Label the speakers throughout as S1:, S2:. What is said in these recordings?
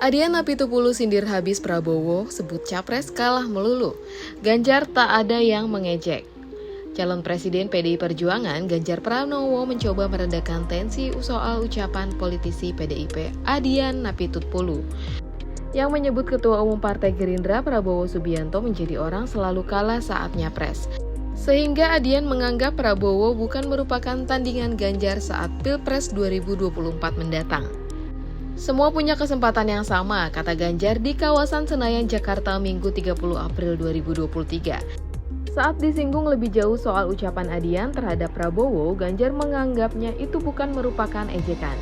S1: Adian Apitupulu sindir habis Prabowo, sebut capres kalah melulu. Ganjar tak ada yang mengejek. Calon Presiden PDI Perjuangan Ganjar Pranowo mencoba meredakan tensi soal ucapan politisi PDIP Adian Apitupulu yang menyebut Ketua Umum Partai Gerindra Prabowo Subianto menjadi orang selalu kalah saat nyapres. Sehingga Adian menganggap Prabowo bukan merupakan tandingan Ganjar saat Pilpres 2024 mendatang. Semua punya kesempatan yang sama, kata Ganjar di kawasan Senayan, Jakarta, Minggu 30 April 2023. Saat disinggung lebih jauh soal ucapan Adian terhadap Prabowo, Ganjar menganggapnya itu bukan merupakan ejekan.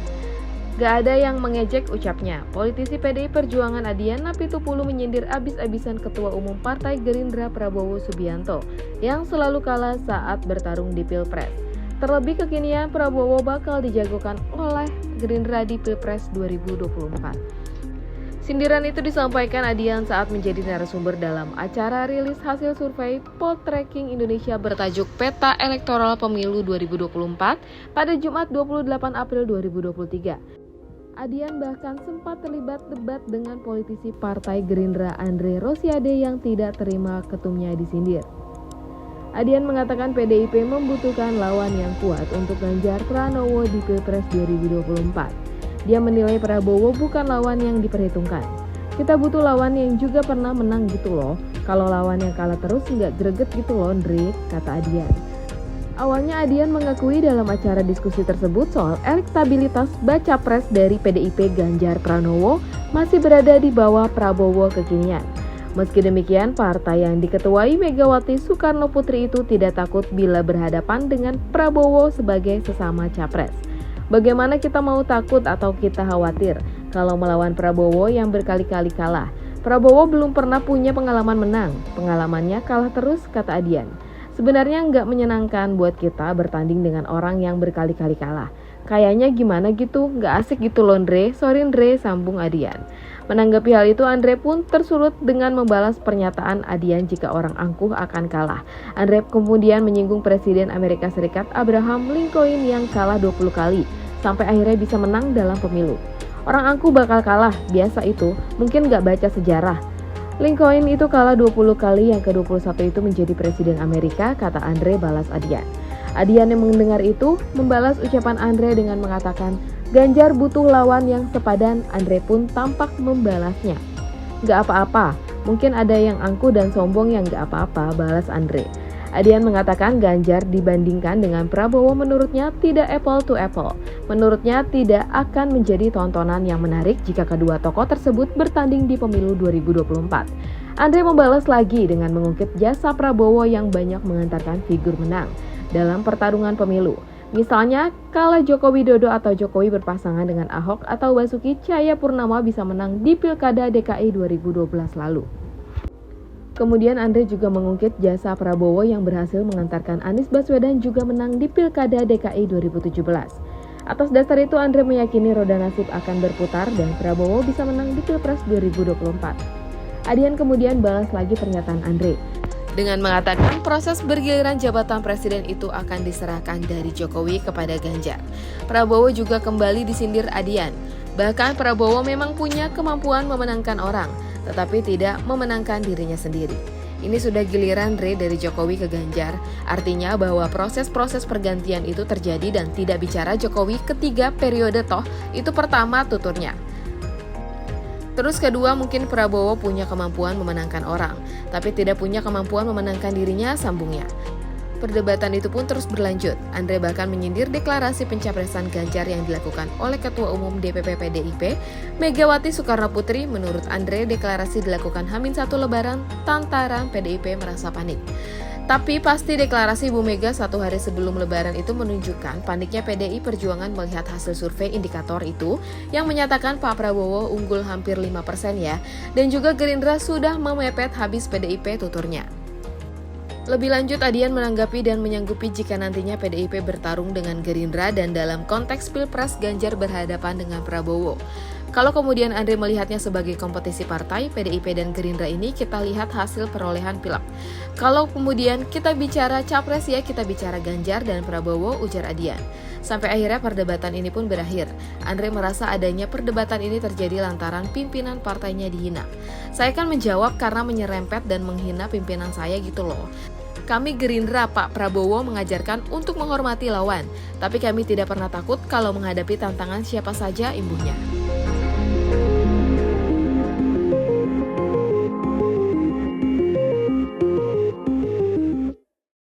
S1: Gak ada yang mengejek ucapnya. Politisi PDI Perjuangan Adian Apitupulu menyindir abis-abisan Ketua Umum Partai Gerindra Prabowo Subianto yang selalu kalah saat bertarung di Pilpres. Terlebih kekinian Prabowo bakal dijagokan oleh Gerindra di Pilpres 2024. Sindiran itu disampaikan Adian saat menjadi narasumber dalam acara rilis hasil survei Poltreking Indonesia bertajuk Peta Elektoral Pemilu 2024 pada Jumat 28 April 2023. Adian bahkan sempat terlibat debat dengan politisi Partai Gerindra Andre Rosiade yang tidak terima ketumnya disindir. Adian mengatakan PDIP membutuhkan lawan yang kuat untuk Ganjar Pranowo di Pilpres 2024. Dia menilai Prabowo bukan lawan yang diperhitungkan. Kita butuh lawan yang juga pernah menang gitu loh. Kalau lawan yang kalah terus nggak greget gitu loh, Ndre, kata Adian. Awalnya Adian mengakui dalam acara diskusi tersebut soal elektabilitas baca pres dari PDIP Ganjar Pranowo masih berada di bawah Prabowo kekinian. Meski demikian, partai yang diketuai Megawati Soekarno Putri itu tidak takut bila berhadapan dengan Prabowo sebagai sesama capres. Bagaimana kita mau takut atau kita khawatir kalau melawan Prabowo yang berkali-kali kalah? Prabowo belum pernah punya pengalaman menang, pengalamannya kalah terus, kata Adian. Sebenarnya nggak menyenangkan buat kita bertanding dengan orang yang berkali-kali kalah. Kayaknya gimana gitu, nggak asik gitu loh Ndre, sorry Ndre, sambung Adian. Menanggapi hal itu, Andre pun tersulut dengan membalas pernyataan Adian jika orang angkuh akan kalah. Andre kemudian menyinggung Presiden Amerika Serikat Abraham Lincoln yang kalah 20 kali, sampai akhirnya bisa menang dalam pemilu. Orang angkuh bakal kalah, biasa itu, mungkin nggak baca sejarah. Lincoln itu kalah 20 kali, yang ke-21 itu menjadi Presiden Amerika, kata Andre balas Adian. Adian yang mendengar itu membalas ucapan Andre dengan mengatakan Ganjar butuh lawan yang sepadan. Andre pun tampak membalasnya. Gak apa-apa, mungkin ada yang angkuh dan sombong yang gak apa-apa, balas Andre. Adian mengatakan Ganjar dibandingkan dengan Prabowo menurutnya tidak apple to apple. Menurutnya tidak akan menjadi tontonan yang menarik jika kedua tokoh tersebut bertanding di pemilu 2024. Andre membalas lagi dengan mengungkit jasa Prabowo yang banyak mengantarkan figur menang dalam pertarungan pemilu. Misalnya, kala Joko Widodo atau Jokowi berpasangan dengan Ahok atau Basuki Cahayapurnama bisa menang di Pilkada DKI 2012 lalu. Kemudian Andre juga mengungkit jasa Prabowo yang berhasil mengantarkan Anies Baswedan juga menang di Pilkada DKI 2017. Atas dasar itu Andre meyakini roda nasib akan berputar dan Prabowo bisa menang di Pilpres 2024. Adian kemudian balas lagi pernyataan Andre dengan mengatakan proses bergiliran jabatan presiden itu akan diserahkan dari Jokowi kepada Ganjar. Prabowo juga kembali disindir Adian. Bahkan Prabowo memang punya kemampuan memenangkan orang, tetapi tidak memenangkan dirinya sendiri. Ini sudah giliran dari Jokowi ke Ganjar, artinya bahwa proses-proses pergantian itu terjadi dan tidak bicara Jokowi ketiga periode toh, itu pertama tuturnya. Terus kedua, mungkin Prabowo punya kemampuan memenangkan orang, tapi tidak punya kemampuan memenangkan dirinya, sambungnya. Perdebatan itu pun terus berlanjut. Andre bahkan menyindir deklarasi pencapresan Ganjar yang dilakukan oleh Ketua Umum DPP PDIP, Megawati Soekarno Putri. Menurut Andre, deklarasi dilakukan H-1 Lebaran, lantaran PDIP merasa panik. Tapi pasti deklarasi Bu Mega satu hari sebelum Lebaran itu menunjukkan paniknya PDI Perjuangan melihat hasil survei indikator itu yang menyatakan Pak Prabowo unggul hampir 5% ya, dan juga Gerindra sudah memepet habis PDIP, tuturnya. Lebih lanjut, Adian menanggapi dan menyanggupi jika nantinya PDIP bertarung dengan Gerindra dan dalam konteks Pilpres Ganjar berhadapan dengan Prabowo. Kalau kemudian Andre melihatnya sebagai kompetisi partai, PDIP dan Gerindra ini kita lihat hasil perolehan pilek. Kalau kemudian kita bicara capres ya kita bicara Ganjar dan Prabowo, ujar Adian. Sampai akhirnya perdebatan ini pun berakhir. Andre merasa adanya perdebatan ini terjadi lantaran pimpinan partainya dihina. Saya kan menjawab karena menyerempet dan menghina pimpinan saya gitu loh. Kami Gerindra Pak Prabowo mengajarkan untuk menghormati lawan, tapi kami tidak pernah takut kalau menghadapi tantangan siapa saja, imbuhnya.